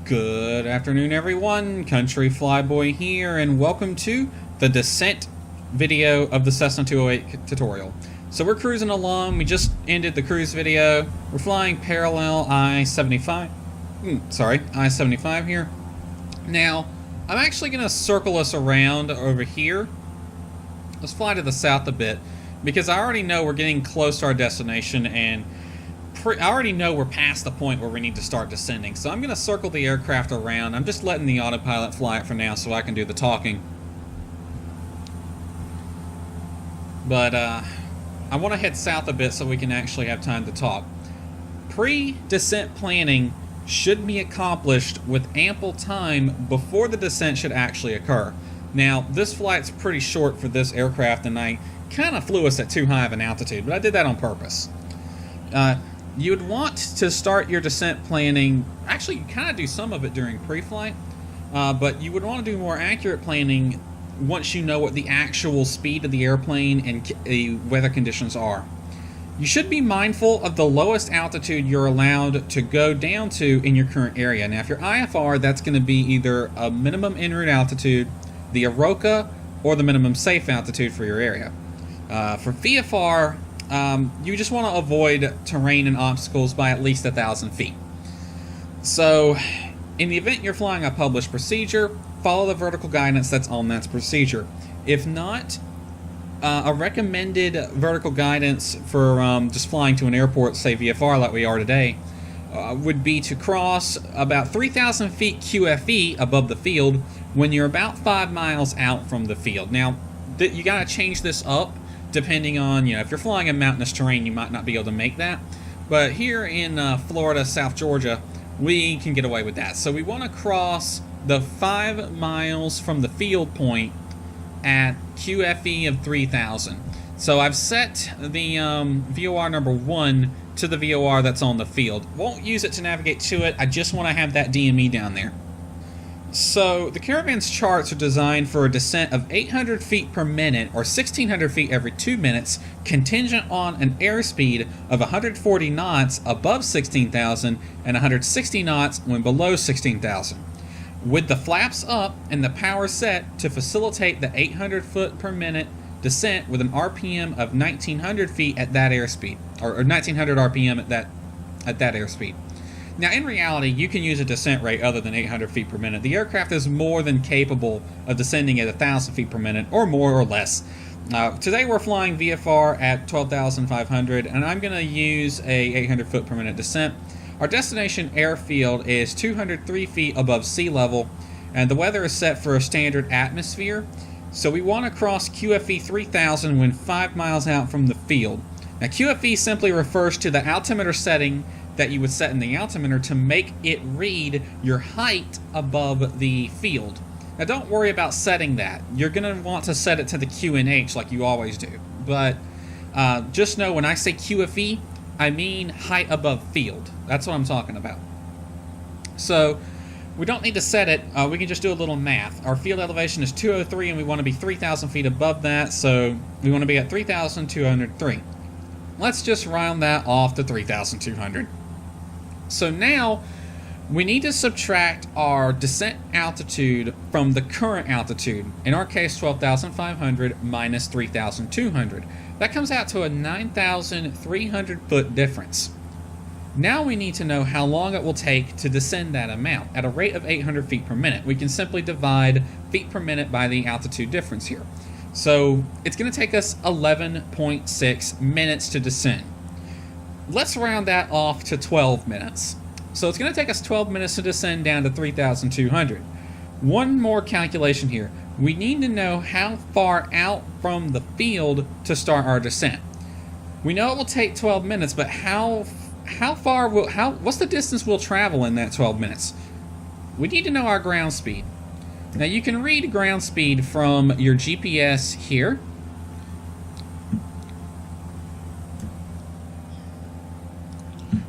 Good afternoon, everyone. Country Flyboy here, and welcome to the descent video of the Cessna 208 tutorial. So we're cruising along. We just ended the cruise video. We're flying parallel I-75. I-75 here. Now, I'm actually going to circle us around over here. Let's fly to the south a bit, because I already know we're getting close to our destination, and I already know we're past the point where we need to start descending. So I'm going to circle the aircraft around. I'm just letting the autopilot fly it for now so I can do the talking. But I want to head south a bit so we can actually have time to talk. Pre-descent planning should be accomplished with ample time before the descent should actually occur. Now, this flight's pretty short for this aircraft, and I kind of flew us at too high of an altitude, but I did that on purpose. You would want to start your descent planning. Actually, you kind of do some of it during pre-flight, but you would want to do more accurate planning once you know what the actual speed of the airplane and the weather conditions are. You should be mindful of the lowest altitude you're allowed to go down to in your current area. Now, if you're IFR, that's going to be either a minimum en route altitude, the AROCA, or the minimum safe altitude for your area. For VFR, you just want to avoid terrain and obstacles by at least 1,000 feet. So, in the event you're flying a published procedure, follow the vertical guidance that's on that procedure. If not, a recommended vertical guidance for just flying to an airport, say VFR like we are today, would be to cross about 3,000 feet QFE above the field when you're about 5 miles out from the field. Now, you got to change this up depending on, if you're flying in mountainous terrain, you might not be able to make that. But here in Florida, South Georgia, we can get away with that. So we want to cross the 5 miles from the field point at QFE of 3,000. So I've set the VOR number 1 to the VOR that's on the field. Won't use it to navigate to it. I just want to have that DME down there. So the Caravan's charts are designed for a descent of 800 feet per minute, or 1,600 feet every 2 minutes, contingent on an airspeed of 140 knots above 16,000 and 160 knots when below 16,000. With the flaps up and the power set to facilitate the 800 foot per minute descent with an RPM of 1,900 feet at that airspeed, or 1,900 RPM at that airspeed. Now, in reality, you can use a descent rate other than 800 feet per minute. The aircraft is more than capable of descending at 1,000 feet per minute, or more or less. Today we're flying VFR at 12,500, and I'm going to use a 800 foot per minute descent. Our destination airfield is 203 feet above sea level, and the weather is set for a standard atmosphere. So we want to cross QFE 3,000 when 5 miles out from the field. Now, QFE simply refers to the altimeter setting that you would set in the altimeter to make it read your height above the field. Now, don't worry about setting that. You're going to want to set it to the QNH like you always do. But just know when I say QFE, I mean height above field. That's what I'm talking about. So we don't need to set it. We can just do a little math. Our field elevation is 203, and we want to be 3,000 feet above that. So we want to be at 3,203. Let's just round that off to 3,200. So now we need to subtract our descent altitude from the current altitude. In our case, 12,500 minus 3,200. That comes out to a 9,300 foot difference. Now we need to know how long it will take to descend that amount. At a rate of 800 feet per minute, we can simply divide feet per minute by the altitude difference here. So it's going to take us 11.6 minutes to descend. Let's round that off to 12 minutes. So it's going to take us 12 minutes to descend down to 3,200. One more calculation here. We need to know how far out from the field to start our descent. We know it will take 12 minutes, but what's the distance we'll travel in that 12 minutes? We need to know our ground speed. Now, you can read ground speed from your GPS here.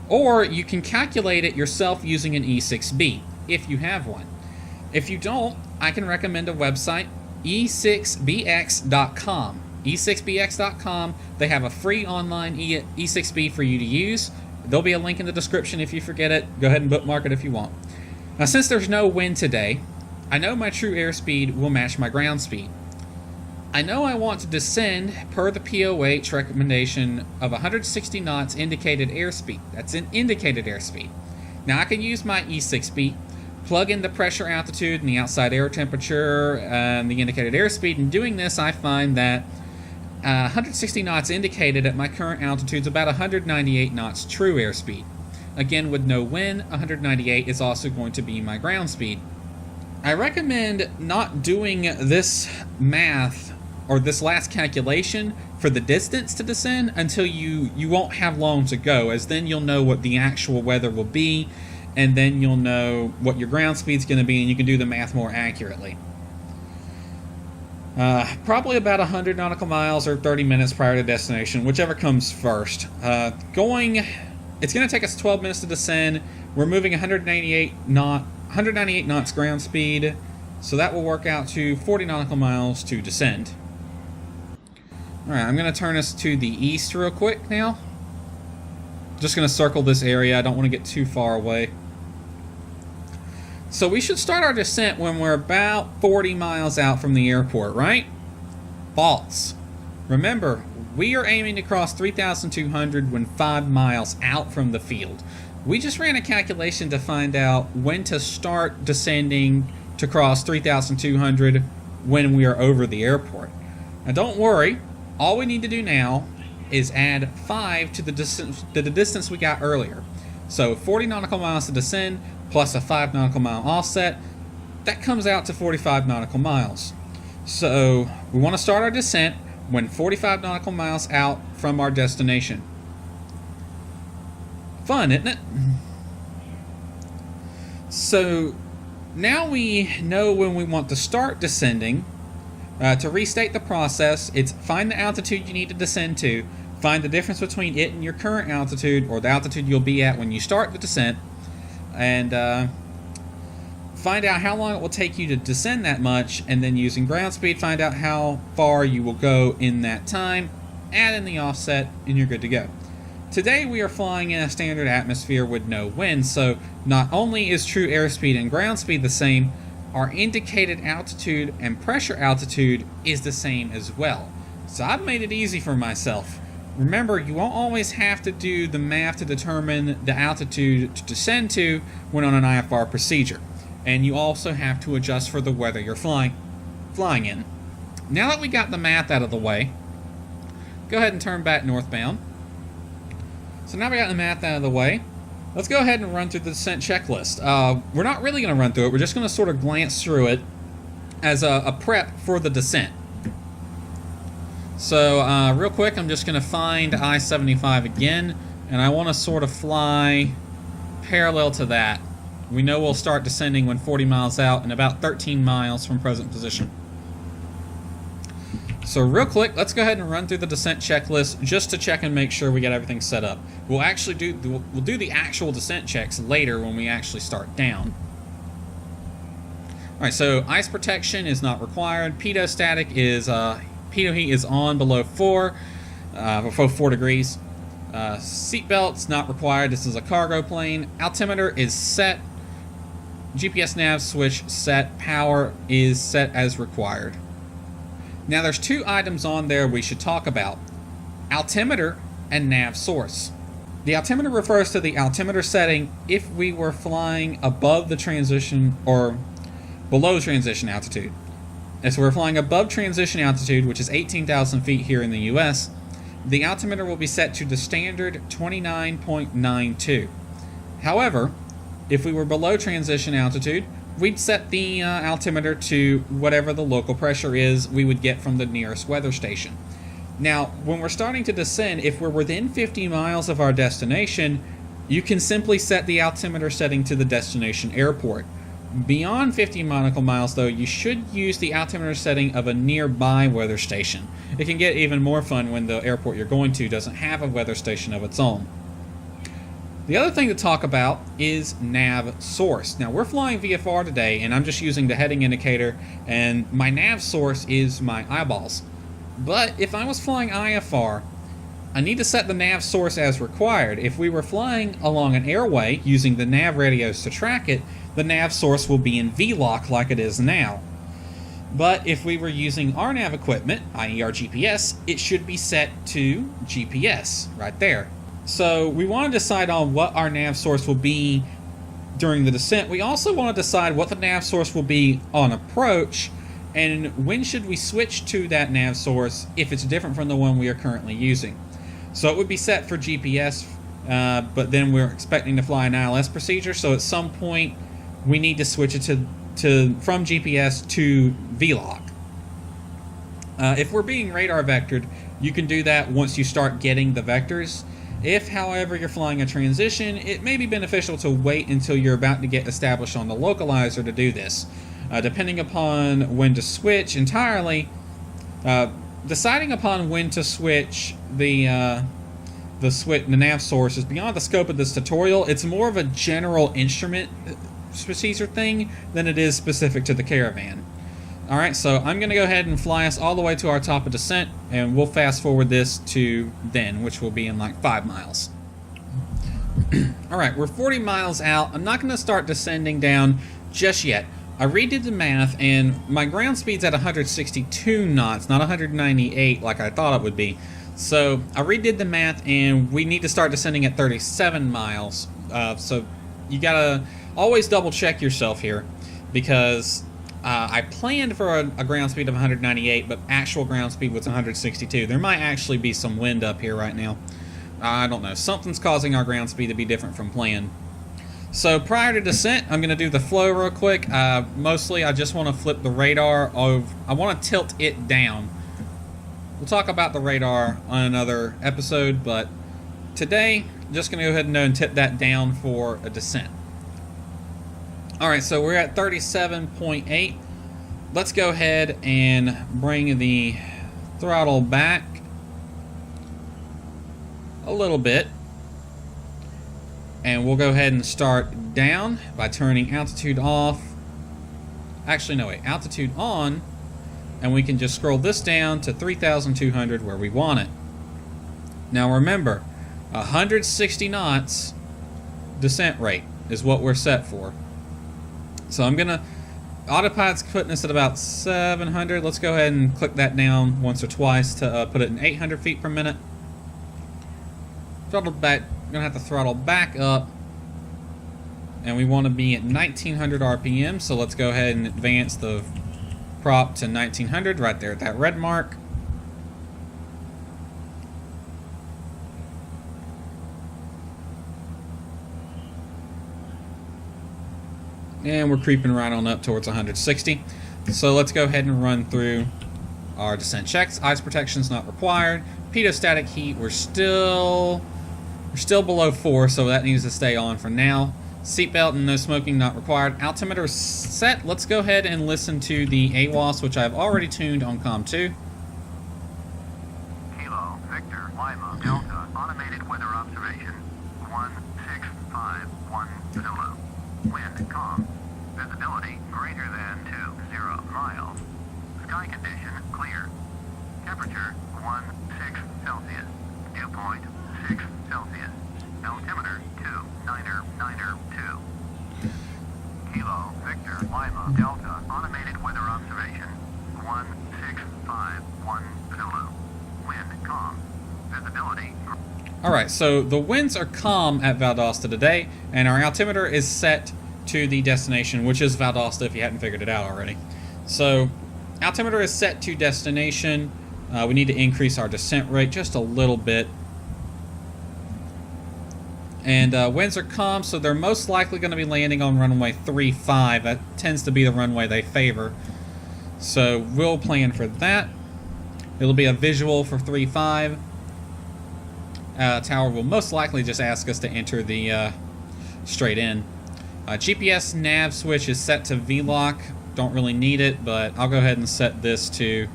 Or you can calculate it yourself using an E6B, if you have one. If you don't, I can recommend a website, e6bx.com. e6bx.com, they have a free online E6B for you to use. There'll be a link in the description if you forget it. Go ahead and bookmark it if you want. Now, since there's no wind today, I know my true airspeed will match my ground speed. I know I want to descend per the POH recommendation of 160 knots indicated airspeed. That's an indicated airspeed. Now I can use my E6B, plug in the pressure, altitude, and the outside air temperature, and the indicated airspeed. In doing this, I find that 160 knots indicated at my current altitude is about 198 knots true airspeed. Again, with no wind, 198 is also going to be my ground speed. I recommend not doing this math or this last calculation for the distance to descend until you won't have long to go, as then you'll know what the actual weather will be, and then you'll know what your ground speed's going to be, and you can do the math more accurately. Probably about 100 nautical miles or 30 minutes prior to destination, whichever comes first. It's going to take us 12 minutes to descend. We're moving 198 knots ground speed, so that will work out to 40 nautical miles to descend. Alright, I'm going to turn us to the east real quick now. Just going to circle this area. I don't want to get too far away. So we should start our descent when we're about 40 miles out from the airport, right? False. Remember, we are aiming to cross 3,200 when 5 miles out from the field. We just ran a calculation to find out when to start descending to cross 3,200 when we are over the airport. Now don't worry, all we need to do now is add 5 to the distance we got earlier. So 40 nautical miles to descend plus a 5 nautical mile offset, that comes out to 45 nautical miles. So we want to start our descent when 45 nautical miles out from our destination. Fun, isn't it? So now we know when we want to start descending. To restate the process, it's find the altitude you need to descend to, find the difference between it and your current altitude, or the altitude you'll be at when you start the descent, and find out how long it will take you to descend that much, and then using ground speed, find out how far you will go in that time, add in the offset, and you're good to go. Today we are flying in a standard atmosphere with no wind, so not only is true airspeed and ground speed the same, our indicated altitude and pressure altitude is the same as well. So I've made it easy for myself. Remember, you won't always have to do the math to determine the altitude to descend to when on an IFR procedure. And you also have to adjust for the weather you're flying in. Now that we got the math out of the way, go ahead and turn back northbound. So now we got the math out of the way, let's go ahead and run through the descent checklist. We're not really going to run through it, we're just going to sort of glance through it as a prep for the descent. So real quick, I'm just going to find I-75 again, and I want to sort of fly parallel to that. We know we'll start descending when 40 miles out and about 13 miles from present position. So real quick, let's go ahead and run through the descent checklist just to check and make sure we got everything set up. We'll do the actual descent checks later when we actually start down. All right, so ice protection is not required. Pitot static is pitot heat is on below 4 degrees. Seatbelts not required. This is a cargo plane. Altimeter is set. GPS nav switch set. Power is set as required. Now there's 2 items on there we should talk about: altimeter and nav source. The altimeter refers to the altimeter setting if we were flying above the transition or below transition altitude. And so we're flying above transition altitude, which is 18,000 feet here in the US. The altimeter will be set to the standard 29.92. However, if we were below transition altitude, we'd set the altimeter to whatever the local pressure is we would get from the nearest weather station. Now, when we're starting to descend, if we're within 50 miles of our destination, you can simply set the altimeter setting to the destination airport. Beyond 50 nautical miles, though, you should use the altimeter setting of a nearby weather station. It can get even more fun when the airport you're going to doesn't have a weather station of its own. The other thing to talk about is nav source. Now, we're flying VFR today, and I'm just using the heading indicator, and my nav source is my eyeballs. But if I was flying IFR, I need to set the nav source as required. If we were flying along an airway using the nav radios to track it, the nav source will be in V-lock like it is now. But if we were using our nav equipment, i.e. our GPS, it should be set to GPS, right there. So we want to decide on what our nav source will be during the descent. We also want to decide what the nav source will be on approach, and when should we switch to that nav source if it's different from the one we are currently using. So it would be set for GPS, but then we're expecting to fly an ILS procedure, so at some point we need to switch it from GPS to VLOC. If we're being radar vectored, you can do that once you start getting the vectors. If, however, you're flying a transition, it may be beneficial to wait until you're about to get established on the localizer to do this. Depending upon when to switch entirely, deciding upon when to switch the nav source is beyond the scope of this tutorial. It's more of a general instrument procedure thing than it is specific to the Caravan. Alright, so I'm going to go ahead and fly us all the way to our top of descent, and we'll fast forward this to then, which will be in like 5 miles. Alright, we're 40 miles out. I'm not going to start descending down just yet. I redid the math, and my ground speed's at 162 knots, not 198 like I thought it would be. So I redid the math, and we need to start descending at 37 miles. So you gotta always double check yourself here, because I planned for a ground speed of 198, but actual ground speed was 162. There might actually be some wind up here right now. I don't know. Something's causing our ground speed to be different from planned. So prior to descent, I'm going to do the flow real quick. Mostly I just want to flip the radar. I want to tilt it down. We'll talk about the radar on another episode, but today I'm just going to go ahead and tip that down for a descent. Alright, so we're at 37.8. Let's go ahead and bring the throttle back a little bit. And we'll go ahead and start down by turning altitude off. Actually, no, wait, altitude on. And we can just scroll this down to 3,200 where we want it. Now remember, 160 knots descent rate is what we're set for. So I'm gonna, autopilot's putting us at about 700. Let's go ahead and click that down once or twice to put it in 800 feet per minute. Throttle back, gonna have to throttle back up, and we want to be at 1900 RPM. So let's go ahead and advance the prop to 1900 right there at that red mark. And we're creeping right on up towards 160. So let's go ahead and run through our descent checks. Ice protection is not required. Pitot-static heat, we're still below 4, so that needs to stay on for now. Seatbelt and no smoking not required. Altimeter set. Let's go ahead and listen to the AWOS, which I've already tuned on COM 2. Kilo, Victor, Lima, Delta, automated weather observation, 1651 Zulu. Wind calm. Visibility greater than 20 miles. Sky condition clear. Temperature 16 Celsius. Dew point 6 Celsius. Altimeter 2 Kilo, Victor, Lima, Delta, automated weather observation, 1651 Zulu. Wind calm. Visibility. Alright, so the winds are calm at Valdosta today, and our altimeter is set to the destination, which is Valdosta if you hadn't figured it out already. So, altimeter is set to destination. We need to increase our descent rate just a little bit. And winds are calm, so they're most likely going to be landing on runway 35. That tends to be the runway they favor. So we'll plan for that. It'll be a visual for 35. Tower will most likely just ask us to enter the straight in. GPS nav switch is set to VLOC. Don't really need it, but I'll go ahead and set this to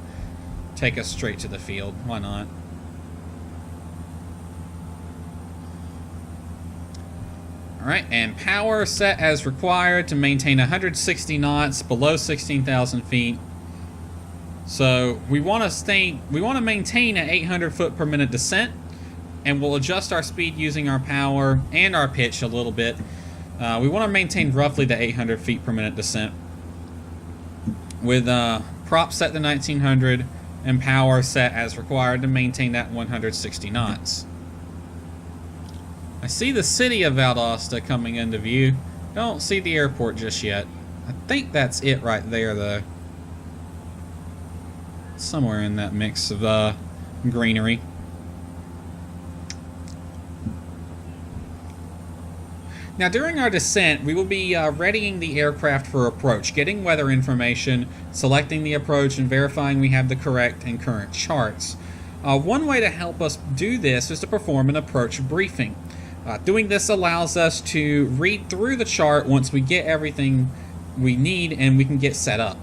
take us straight to the field. Why not? Alright, and power set as required to maintain 160 knots below 16,000 feet. So we want to maintain an 800 foot per minute descent, and we'll adjust our speed using our power and our pitch a little bit. We want to maintain roughly the 800 feet per minute descent with prop set to 1900 and power set as required to maintain that 160 knots. I see the city of Valdosta coming into view. Don't see the airport just yet. I think that's it right there, though. Somewhere in that mix of greenery. Now, during our descent, we will be readying the aircraft for approach, getting weather information, selecting the approach, and verifying we have the correct and current charts. One way to help us do this is to perform an approach briefing. Doing this allows us to read through the chart once we get everything we need and we can get set up.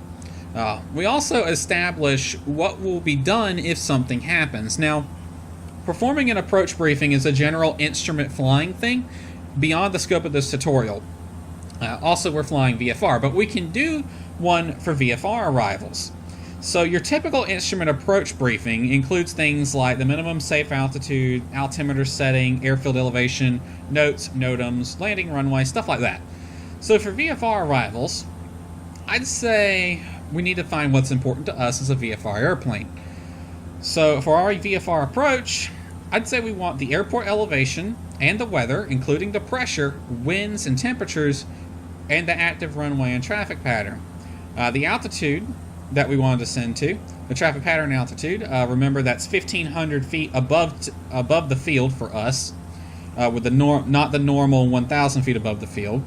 We also establish what will be done if something happens. Now, performing an approach briefing is a general instrument flying thing beyond the scope of this tutorial. Also, we're flying VFR, but we can do one for VFR arrivals. So your typical instrument approach briefing includes things like the minimum safe altitude, altimeter setting, airfield elevation, notes, NOTAMs, landing runway, stuff like that. So for VFR arrivals, I'd say we need to find what's important to us as a VFR airplane. So for our VFR approach, I'd say we want the airport elevation and the weather, including the pressure, winds, and temperatures, and the active runway and traffic pattern. The altitude that we want to descend to, the traffic pattern altitude, remember that's 1,500 feet above the field for us, with the not the normal 1,000 feet above the field.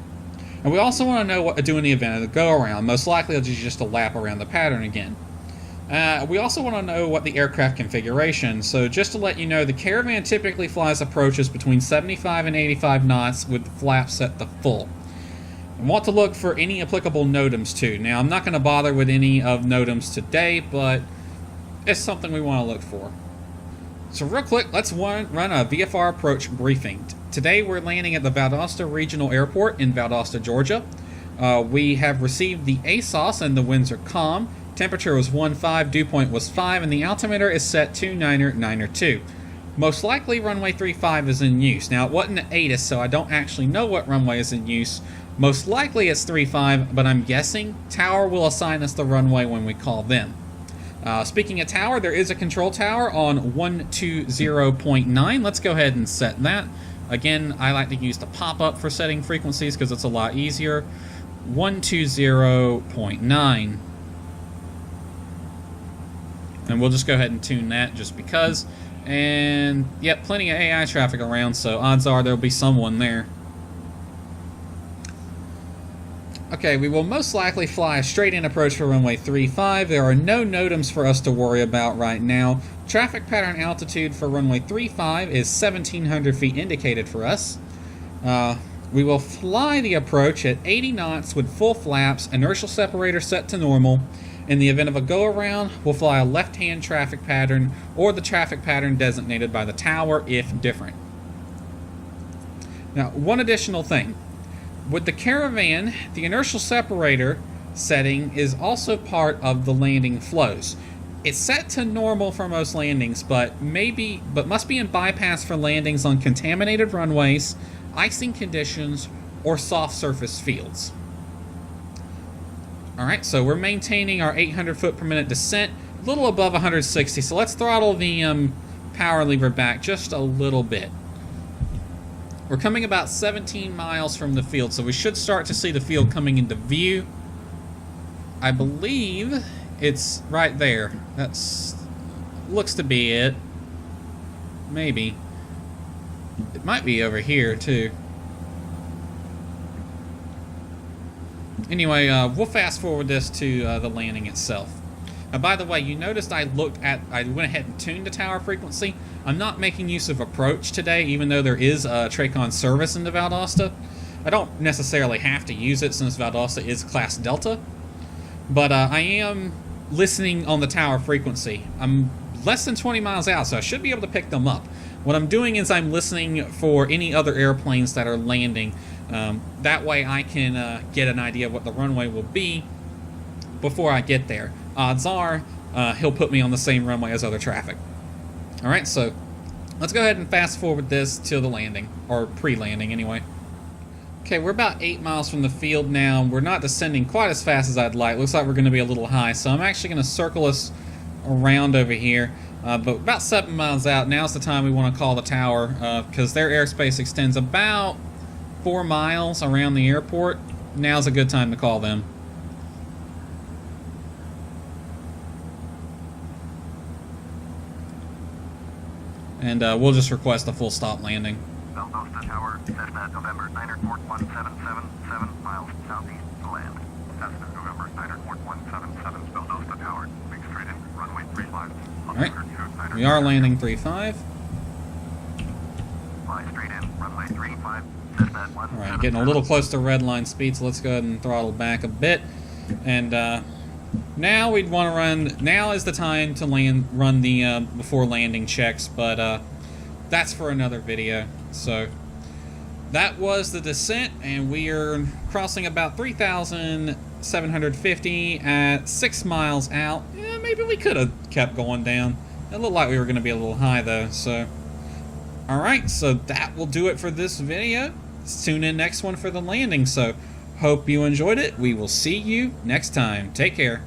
And we also want to know what to do in the event of the go-around. Most likely it'll be just a lap around the pattern again. We also want to know what the aircraft configuration. So just to let you know, the Caravan typically flies approaches between 75 and 85 knots with the flaps set to full. I want to look for any applicable NOTAMs too. Now, I'm not going to bother with any of NOTAMs today, but it's something we want to look for. So real quick, let's run a VFR approach briefing. Today we're landing at the Valdosta Regional Airport in Valdosta, Georgia. We have received the ASOS and the winds are calm. Temperature was 15, dew point was 5, and the altimeter is set to 902. Most likely runway 35 is in use. Now, it wasn't an ATIS, so I don't actually know what runway is in use. Most likely it's 35, but I'm guessing Tower will assign us the runway when we call them. Speaking of Tower, there is a control tower on 120.9. Let's go ahead and set that. Again, I like to use the pop-up for setting frequencies because it's a lot easier. 120.9. And we'll just go ahead and tune that just because. And, yep, plenty of AI traffic around, so odds are there'll be someone there. Okay, we will most likely fly a straight-in approach for runway 35. There are no NOTAMs for us to worry about right now. Traffic pattern altitude for runway 35 is 1,700 feet indicated for us. We will fly the approach at 80 knots with full flaps, inertial separator set to normal. In the event of a go-around, we'll fly a left-hand traffic pattern or the traffic pattern designated by the tower if different. Now, one additional thing. With the Caravan, the inertial separator setting is also part of the landing flows. It's set to normal for most landings, but must be in bypass for landings on contaminated runways, icing conditions, or soft surface fields. Alright, so we're maintaining our 800 foot per minute descent, a little above 160, so let's throttle the power lever back just a little bit. We're coming about 17 miles from the field, so we should start to see the field coming into view. I believe it's right there. That's looks to be it. Maybe. It might be over here, too. Anyway, we'll fast forward this to the landing itself. By the way, you noticed I went ahead and tuned the tower frequency. I'm not making use of approach today, even though there is a Tracon service into Valdosta. I don't necessarily have to use it since Valdosta is Class Delta, but I am listening on the tower frequency. I'm less than 20 miles out, so I should be able to pick them up. What I'm doing is I'm listening for any other airplanes that are landing. That way I can get an idea of what the runway will be before I get there. Odds are he'll put me on the same runway as other traffic. Alright, so let's go ahead and fast forward this to the landing, or pre-landing anyway. Okay, we're about 8 miles from the field now. We're not descending quite as fast as I'd like. Looks like we're going to be a little high, so I'm actually going to circle us around over here. But about 7 miles out, now's the time we want to call the tower, because their airspace extends about 4 miles around the airport. Now's a good time to call them. And we'll just request a full stop landing. Valdosta Tower, Cessna November, Niner Port 1777 miles southeast to land. Cessna November, Niner Port 177, Valdosta Tower, make straight in, runway 35. Alright, we are landing 3-5. Fly straight in, runway 35, Cessna 177. Alright, getting a little close to red line speed, so let's go ahead and throttle back a bit. And now we'd want to run, now is the time to run the before landing checks, but that's for another video. So that was the descent, and we are crossing about 3,750 at 6 miles out. Yeah, maybe we could have kept going down. It looked like we were going to be a little high though. So alright, so that will do it for this video. Tune in next one for the landing. So hope you enjoyed it. We will see you next time. Take care.